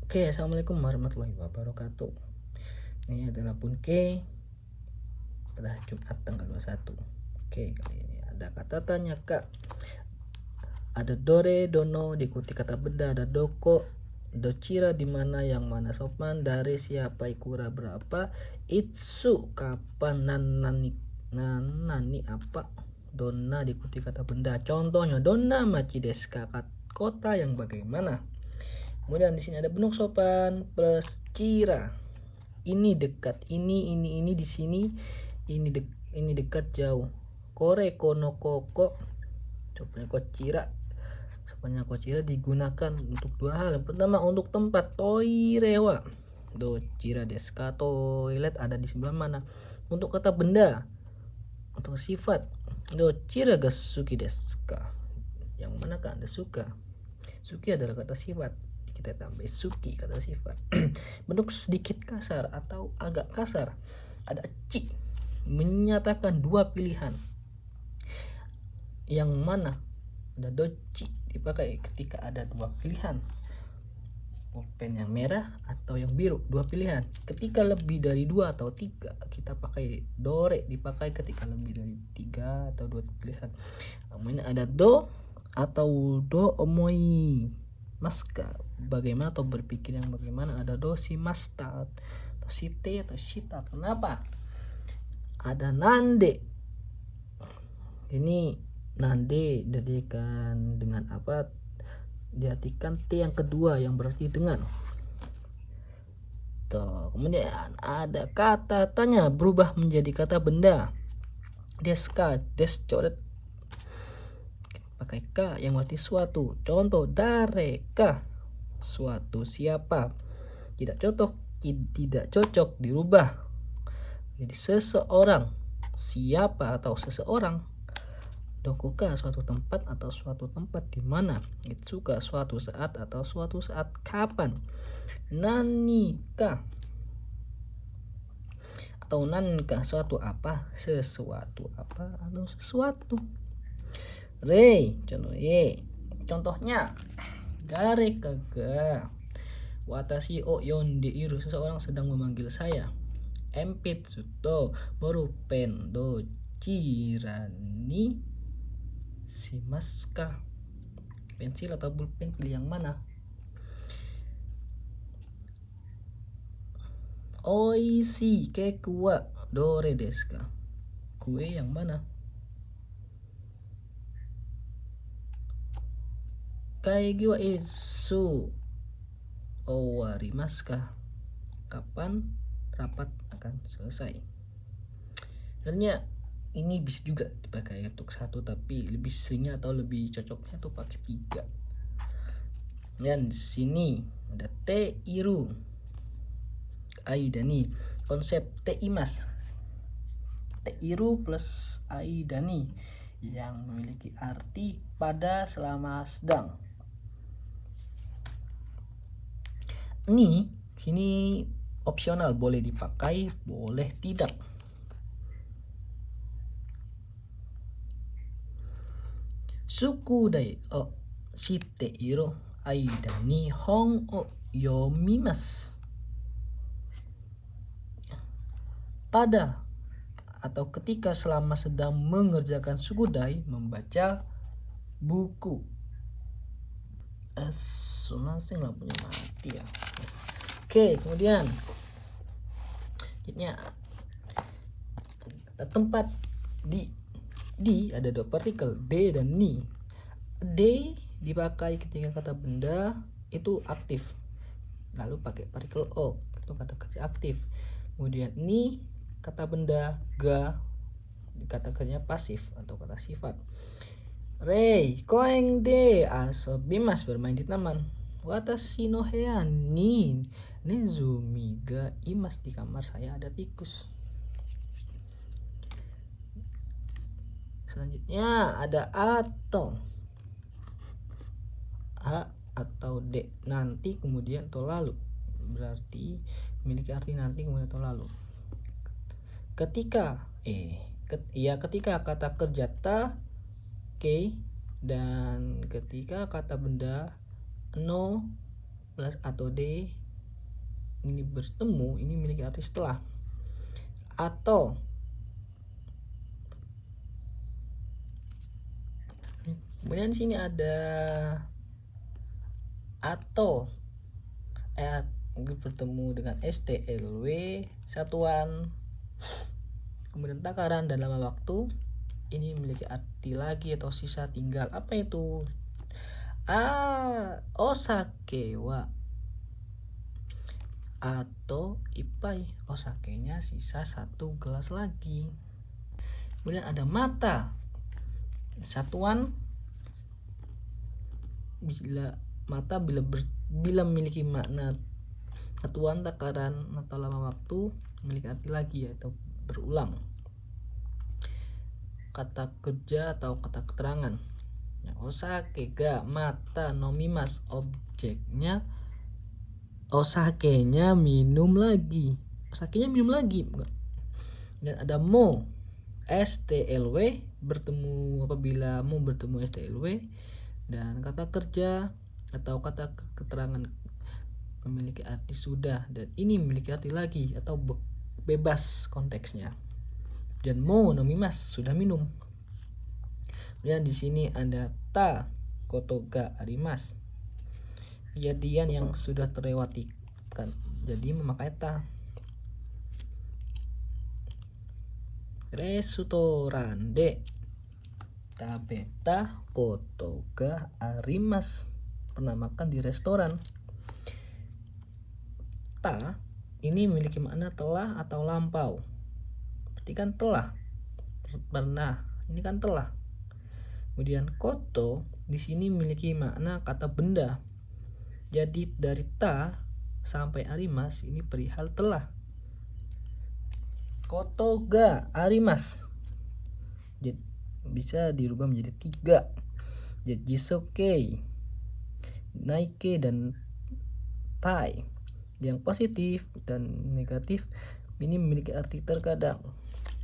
Oke, assalamualaikum warahmatullahi wabarakatuh. Ini adalah pun K pada Jumat tanggal 21. Oke, kali ini ada kata tanya kak. Ada dore, dono, diikuti kata benda. Ada doko, docira, di mana, yang mana, sopan, dari, siapa, ikura, berapa, itsu, kapan, nanani, apa, donna, diikuti kata benda. Contohnya donna machi desu ka, kota yang bagaimana. Kemudian di sini ada benuk sopan plus cira. Ini dekat, ini di sini, ini dekat jauh. Kore kono koko, contohnya kocira. Sopannya kocira digunakan untuk dua hal. Yang pertama untuk tempat, toirewa do cira deska, toilet ada di sebelah mana. Untuk kata benda, untuk sifat, do cira ga suki deska, yang mana kan anda suka. Suki adalah kata sifat, kita tambah suki kata sifat. Bentuk sedikit kasar atau agak kasar, ada ci, menyatakan dua pilihan. Yang mana, ada doci, dipakai ketika ada dua pilihan, pulpen yang merah atau yang biru, dua pilihan. Ketika lebih dari dua atau tiga, kita pakai dore, dipakai ketika lebih dari tiga atau dua pilihan. Kemudian ada do atau do omoi maska, bagaimana atau berpikir yang bagaimana. Ada do si masta atau si te atau shita, kenapa. Ada nande, ini nande diartikan dengan apa, diartikan t yang kedua yang berarti dengan. Tuh, kemudian ada kata tanya berubah menjadi kata benda. Deska, des coret, pakai ka yang berarti suatu. Contoh, dareka, suatu siapa. Tidak cocok dirubah jadi seseorang, siapa atau seseorang. Dokuka, suatu tempat atau suatu tempat di mana. Itsuka, suatu saat atau suatu saat kapan. Nanika atau nanika, suatu apa, sesuatu apa atau sesuatu. Rei, contohnya dare kaga watashi o yonde iru, seseorang sedang memanggil saya. Empitsuto borupen do chirani shimaska, pensil atau pulpen pilih yang mana. Oishi keku wa dore desu ka, kue yang mana. Kaigi wa itsu owarimasu ka, kapan rapat akan selesai. Sebenarnya ini bisa juga dipakai untuk satu, tapi lebih seringnya atau lebih cocoknya tuh pakai tiga. Dan sini ada te iru aidani, konsep te imas, te iru plus aidani, yang memiliki arti pada, selama, sedang. Ini sini opsional, boleh dipakai boleh tidak. Suku dai o shite iru aida nihon o yomimasu, pada atau ketika, selama, sedang mengerjakan sukudai, membaca buku. Masing lampunya mati ya. Oke, kemudian tempat di ada dua partikel, d dan ni. D dipakai ketika kata benda itu aktif, lalu pakai partikel o, itu kata kerja aktif. Kemudian ni kata benda, ga kata kerja pasif atau kata sifat. Rei koeng de asobimasu, bermain di taman. Watashi no heya ni nezumi ga imasu, di kamar saya ada tikus. Selanjutnya ada atau, a atau d, nanti kemudian atau lalu, berarti memiliki arti nanti kemudian atau lalu. Ketika ketika kata kerja ta, ke, dan ketika kata benda no, plus atau D ini bertemu, ini memiliki arti setelah. Atau kemudian di sini ada atau bertemu dengan STLW satuan, kemudian takaran dan lama waktu, ini memiliki arti lagi atau sisa tinggal. Apa itu? Osake wa atau ipai, osakenya sisa 1 gelas lagi. Kemudian ada mata, satuan bila memiliki makna satuan, takaran atau lama waktu, memiliki arti lagi yaitu berulang. Kata kerja atau kata keterangan, osake ga mata nomimasu, objeknya osakenya minum lagi, dan ada mo, STLW bertemu, apabila mo bertemu STLW, dan kata kerja atau kata keterangan memiliki arti sudah, dan ini memiliki arti lagi atau bebas konteksnya. Dan mo nomimasu, sudah minum. Dan di sini ada ta koto ga arimasu, kejadian yang sudah terlewati kan, jadi memakai ta. Restoran de tabeta koto ga arimasu, pernah makan di restoran. Ta ini memiliki makna telah atau lampau. Berarti kan telah, pernah, ini kan telah. Kemudian koto di sini memiliki makna kata benda. Jadi dari ta sampai arimasu ini perihal telah. Koto ga arimasu bisa dirubah menjadi 3. Jadi jisoke, naike, dan tai. Yang positif dan negatif ini memiliki arti terkadang.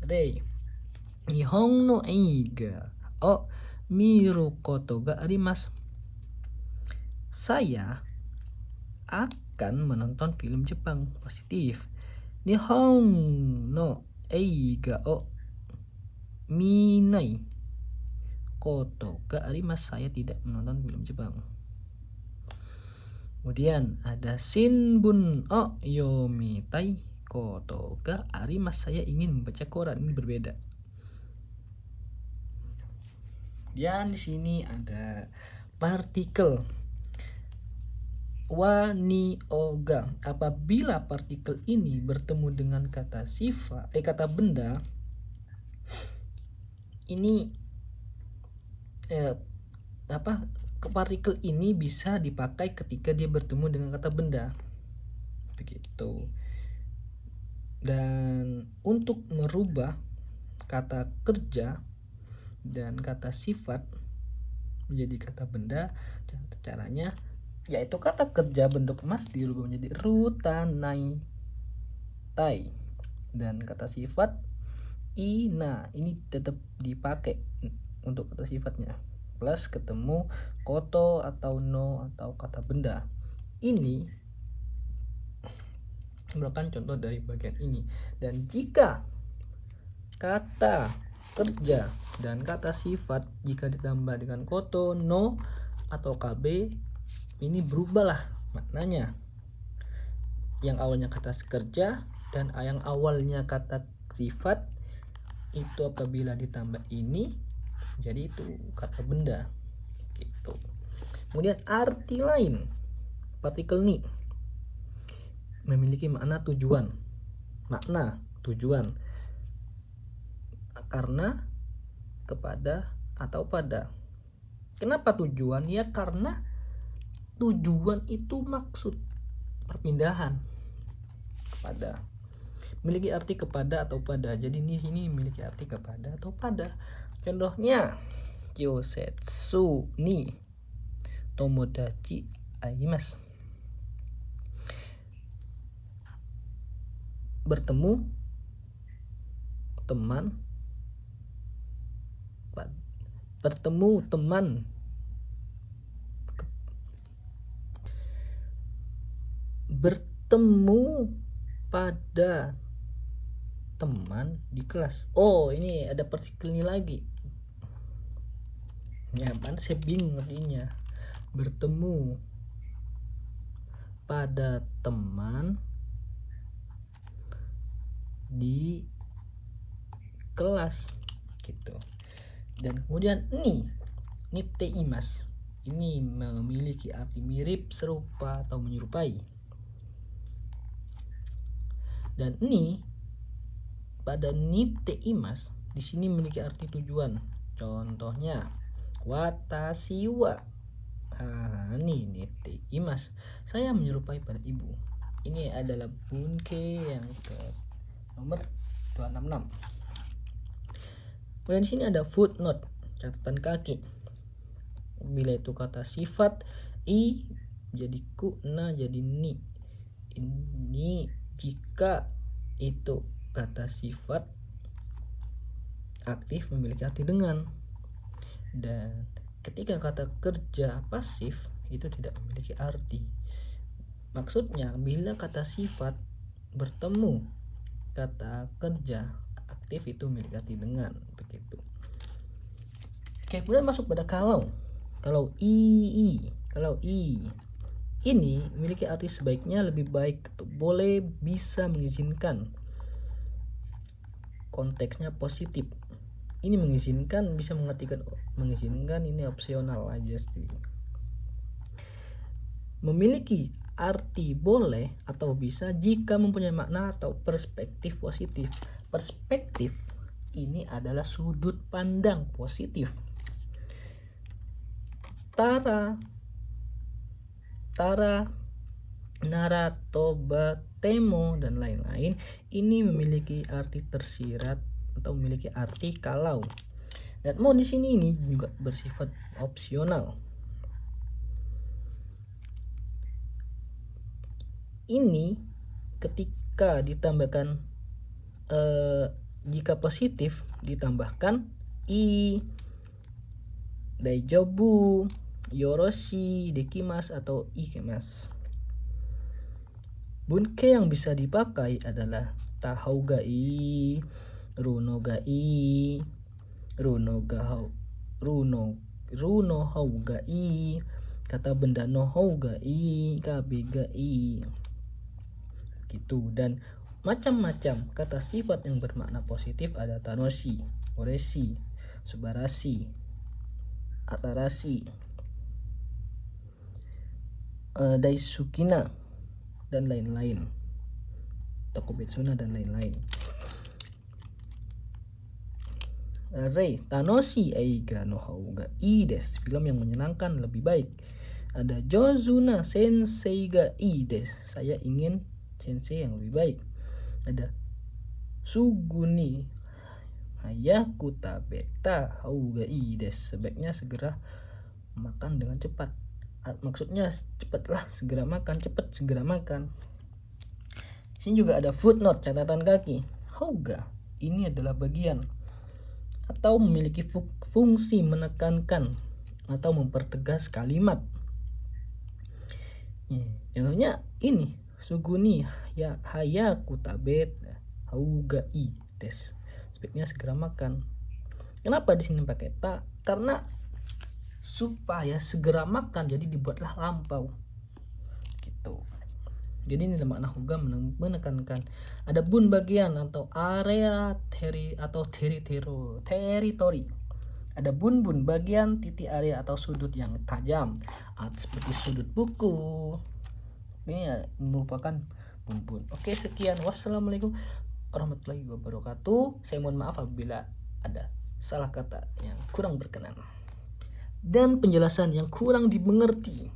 Rei, Nihon no eiga o miru koto ga arimasu. Saya akan menonton film Jepang. Positif. Nihon no eiga o minai koto ga arimasu. Saya tidak menonton film Jepang. Kemudian ada shinbun o yomitai koto ga arimasu. Saya ingin membaca koran. Ini berbeda. Dan di sini ada partikel wa ni oga. Apabila partikel ini bertemu dengan kata sifat kata benda, ini partikel ini bisa dipakai ketika dia bertemu dengan kata benda, begitu. Dan untuk merubah kata kerja dan kata sifat menjadi kata benda, caranya yaitu kata kerja bentuk emas dirubah menjadi rutanai tai, dan kata sifat ina ini tetap dipakai untuk kata sifatnya, plus ketemu koto atau no atau kata benda. Ini merupakan contoh dari bagian ini. Dan jika kata kerja dan kata sifat jika ditambah dengan koto, no, atau kb, ini berubahlah maknanya. Yang awalnya kata kerja dan yang awalnya kata sifat itu apabila ditambah ini jadi itu kata benda, gitu. Kemudian arti lain partikel ni memiliki makna tujuan, karena, kepada, atau pada. Kenapa tujuan? Ya karena tujuan itu maksud perpindahan. Kepada memiliki arti kepada atau pada. Jadi di sini memiliki arti kepada atau pada. Contohnya kyosetsu ni tomodachi aimasu. Bertemu teman bertemu pada teman di kelas. Oh, ini ada partikel ini lagi. Ya, kan saya bingung artinya. Bertemu pada teman di kelas gitu. Dan kemudian ini teimas. Ini memiliki arti mirip, serupa, atau menyerupai. Dan pada ni teimas di sini memiliki arti tujuan. Contohnya watashi wa ni teimas. Saya menyerupai pada ibu. Ini adalah bunke yang ke nomor 266. Kemudian di sini ada footnote, catatan kaki. Bila itu kata sifat i jadi ku, na jadi ni. Ini jika itu kata sifat aktif memiliki arti dengan. Dan ketika kata kerja pasif itu tidak memiliki arti. Maksudnya bila kata sifat bertemu kata kerja aktif itu memiliki arti dengan, begitu. Oke, kemudian masuk pada kalau i ini memiliki arti sebaiknya, lebih baik, atau boleh, bisa, mengizinkan. Konteksnya positif. Ini mengizinkan, bisa mengartikan mengizinkan, ini opsional aja sih. Memiliki arti boleh atau bisa jika mempunyai makna atau perspektif positif. Perspektif ini adalah sudut pandang positif. Tara, nara, toba, temo, dan lain-lain ini memiliki arti tersirat atau memiliki arti kalau. Dan mau di sini ini juga bersifat opsional. Ini ketika ditambahkan jika positif ditambahkan i, daijobu, yoroshi, dekimas, atau ikemas. Bunke yang bisa dipakai adalah tahau gai, runo gai, runo hau gai, kata benda no hau gai, kabe gai, gitu. Dan macam-macam kata sifat yang bermakna positif ada tanoshi, oreshi, subarashi, atarashi, daisukina, dan lain-lain, tokubetsuna, dan lain-lain. Rei tanoshi eiga no hau ga ii desu, film yang menyenangkan lebih baik. Ada jozuna sensei ga ii desu, saya ingin sensei yang lebih baik. Ada suguni hayaku tabeta hau ga ii desu, sebaiknya segera makan dengan cepat. Maksudnya cepatlah segera makan, cepat segera makan. Sini juga ada footnote, catatan kaki. Hauga ini adalah bagian atau memiliki fungsi menekankan atau mempertegas kalimat. Contohnya ini suguni ya hayaku tabet hauga i des, sebaiknya segera makan. Kenapa di sini pakai ta? Karena supaya segera makan, jadi dibuatlah lampau gitu. Jadi ini makna huga menekankan. Ada bun bagian atau area teritori. Ada bun bagian, titik, area atau sudut yang tajam, seperti sudut buku. Ini merupakan bun. Oke, sekian. Wassalamualaikum warahmatullahi wabarakatuh. Saya mohon maaf apabila ada salah kata yang kurang berkenan dan penjelasan yang kurang dimengerti.